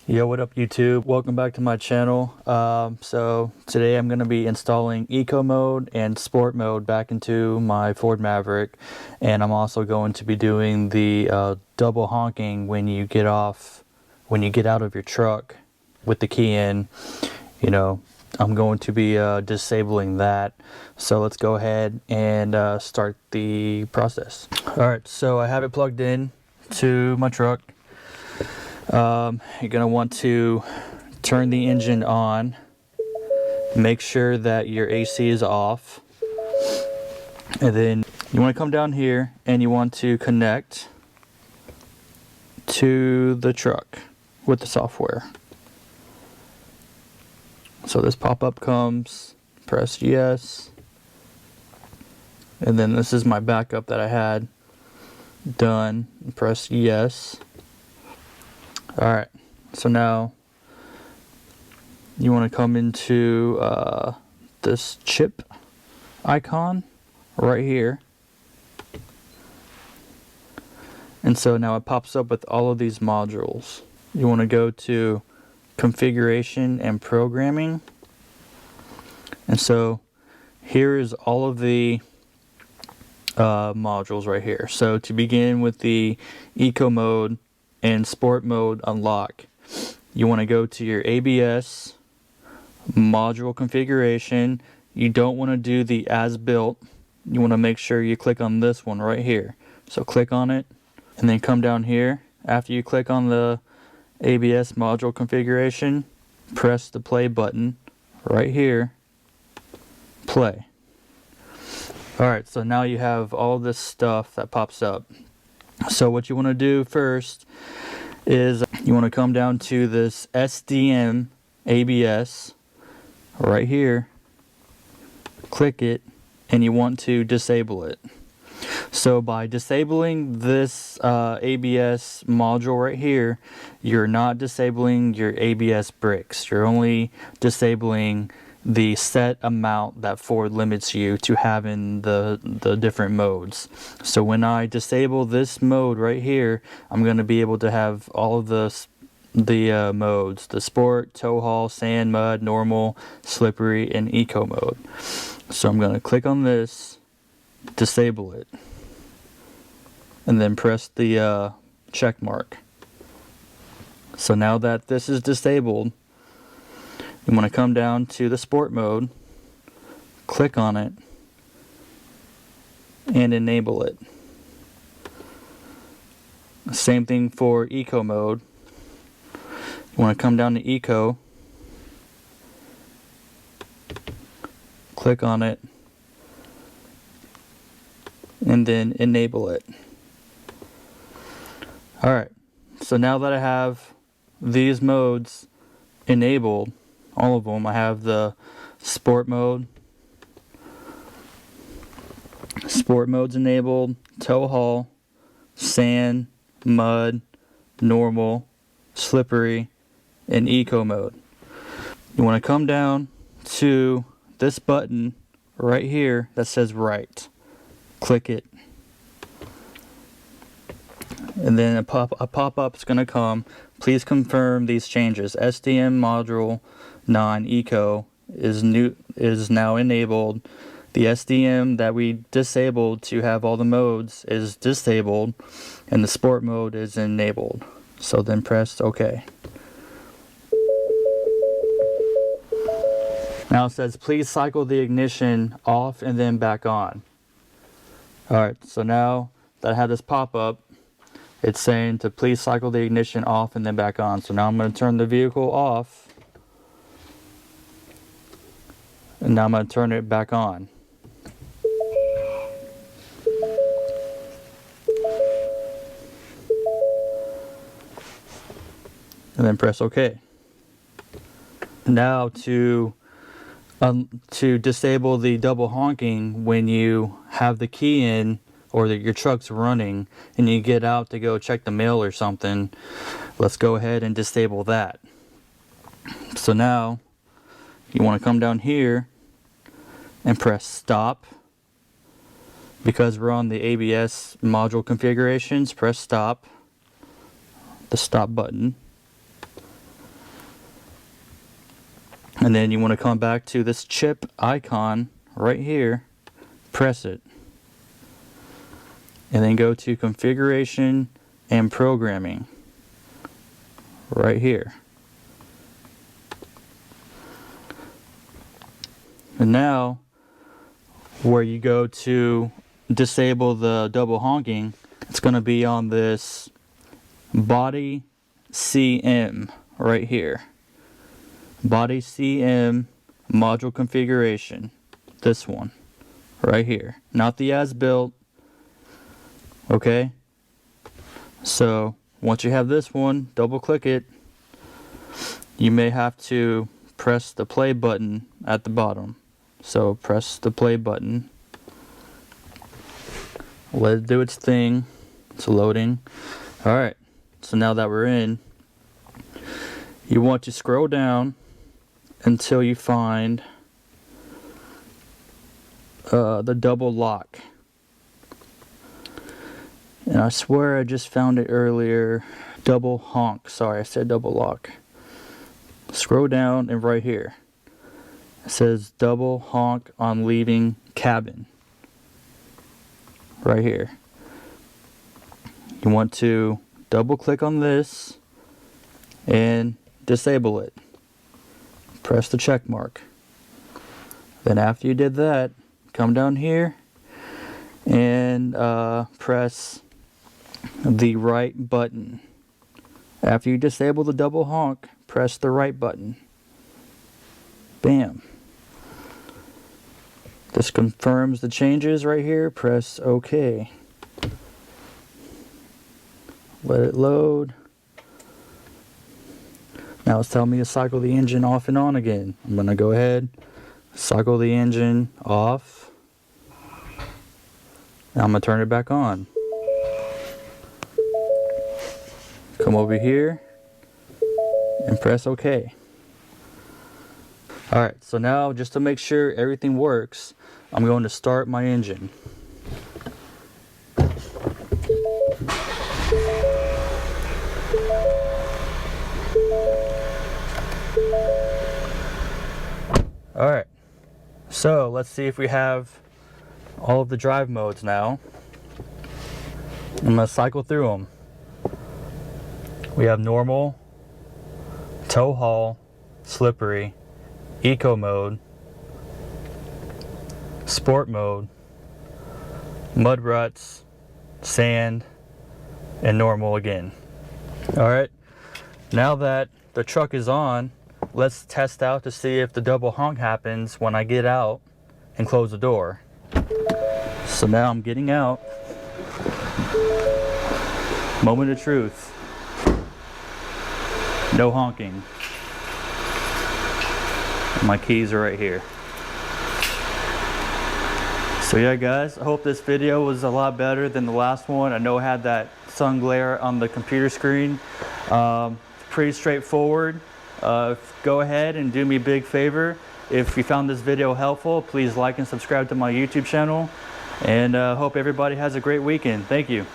Yo, what up YouTube? Welcome back to my channel. So today I'm going to be installing Eco mode and Sport mode back into my Ford Maverick, and I'm also going to be doing the double honking when you get out of your truck with the key in. You know, I'm going to be disabling that. So let's go ahead and start the process. Alright, so I have it plugged in to my truck. You're going to want to turn the engine on, make sure that your AC is off, and then you want to come down here and you want to connect to the truck with the software. So this pop-up comes, press yes, and then this is my backup that I had done, press yes. Alright, so now you want to come into this chip icon right here, and so now it pops up with all of these modules. You want to go to configuration and programming, and so here is all of the modules right here. So to begin with the Eco mode and Sport mode unlock, you want to go to your ABS module configuration. You don't want to do the as built. You want to make sure you click on this one right here. So click on it and then come down here. After you click on the ABS module configuration, press the play button right here. Play. Alright, so now you have all this stuff that pops up. So what you want to do first is you want to come down to this SDM ABS right here, click it, and you want to disable it. So by disabling this ABS module right here, you're not disabling your ABS brakes. You're only disabling the set amount that Ford limits you to having the different modes. So when I disable this mode right here, I'm going to be able to have all of the modes: the Sport, tow haul, sand, mud, normal, slippery, and Eco mode. So I'm going to click on this, disable it, and then press the check mark. So now that this is disabled, you want to come down to the Sport mode, click on it, and enable it. Same thing for Eco mode. You want to come down to Eco, click on it, and then enable it. Alright, so now that I have these modes enabled, all of them, I have the Sport mode's enabled, tow haul, sand, mud, normal, slippery, and Eco mode. You want to come down to this button right here that says right. Click it. And then a pop-up is going to come. Please confirm these changes. SDM module non-Eco is now enabled. The SDM that we disabled to have all the modes is disabled, and the Sport mode is enabled. So then press OK. Now it says please cycle the ignition off and then back on. Alright, so now that I have this pop-up, it's saying to please cycle the ignition off and then back on. So now I'm going to turn the vehicle off, and now I'm going to turn it back on. And then press OK. Now to disable the double honking when you have the key in, or that your truck's running and you get out to go check the mail or something, let's go ahead and disable that. So now you want to come down here and press stop. Because we're on the ABS module configurations, press stop, the stop button. And then you want to come back to this chip icon right here, press it, and then go to configuration and programming right here. And now where you go to disable the double honking, it's going to be on this body CM right here. Body CM module configuration. This one right here, not the as built. Okay, so once you have this one, double click it. You may have to press the play button at the bottom. So press the play button, let it do its thing. It's loading. Alright, so now that we're in, you want to scroll down until you find the double lock. And I swear I just found it earlier. Double honk. Sorry, I said double lock. Scroll down and right here it says double honk on leaving cabin. Right here. You want to double click on this and disable it. Press the check mark. Then after you did that, come down here and press the right button. After you disable the double honk, press the right button. Bam. This confirms the changes right here. Press OK. Let it load. Now it's telling me to cycle the engine off and on again. I'm going to go ahead, cycle the engine off. Now I'm going to turn it back on. Come over here and press OK. Alright, so now just to make sure everything works, I'm going to start my engine. Alright, so let's see if we have all of the drive modes now. I'm going to cycle through them. We have normal, tow haul, slippery, eco mode, sport mode, mud ruts, sand, and normal again. Alright, now that the truck is on, let's test out to see if the double honk happens when I get out and close the door. So now I'm getting out. Moment of truth. No honking. My keys are right here. So yeah guys, I hope this video was a lot better than the last one. I know I had that sun glare on the computer screen. Pretty straightforward. Go ahead and do me a big favor. If you found this video helpful, please like and subscribe to my YouTube channel. And hope everybody has a great weekend. Thank you.